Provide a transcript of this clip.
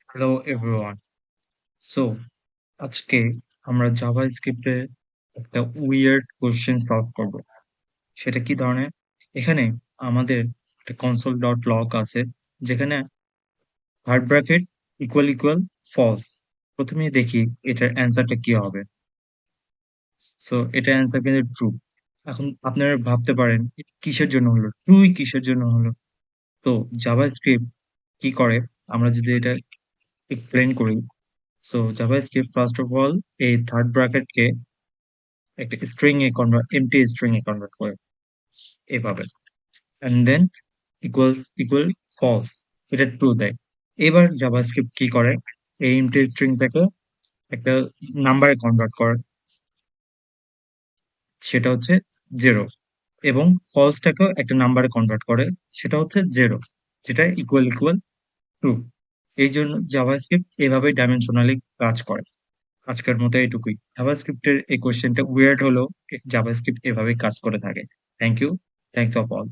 Hello everyone. So আজকে আমরা জাভাস্ক্রিপ্টে একটা উইয়ার্ড কোয়েশ্চেন সলভ করব। সেটা কি ধরনের? এখানে আমাদের একটা কনসোল ডট লগ আছে, যেখানে hard bracket equal equal false. প্রথমে দেখি এটার অ্যান্সারটা কি হবে। সো এটার অ্যান্সার কিন্তু ট্রু। এখন আপনারা ভাবতে পারেন কিসের জন্য হলো ট্রুই, কিসের জন্য হলো। তো জাভাস্ক্রিপ্ট কি করে আমরা যদি এটা এক্সপ্লেন করি। So JavaScript first of all এই থার্ড ব্র্যাকেটকে একটা স্ট্রিং এ কনভার্ট, এমটি স্ট্রিং এ কনভার্ট করে এভাবে, and then equals equal false, এটা ট্রু দেয়। এবার জাভাস্ক্রিপ্ট কি করে, এই এমটি স্ট্রিংটাকে একটা নাম্বারে কনভার্ট করে, সেটা হচ্ছে জিরো, এবং ফলসটাকেও একটা নাম্বারে কনভার্ট করে, সেটা হচ্ছে জিরো, যেটা ইকুয়াল ইকুয়াল ট্রু। এই জন্য জাভাস্ক্রিপ্ট এভাবে ডাইমেনশনালি কাজ করে। আজকের মতো এটুকুই। জাভাস্ক্রিপ্টের এই কোশ্চেনটা উইয়ার্ড হলো, জাভাস্ক্রিপ্ট এভাবেই কাজ করে থাকে। Thank you. Thanks of all.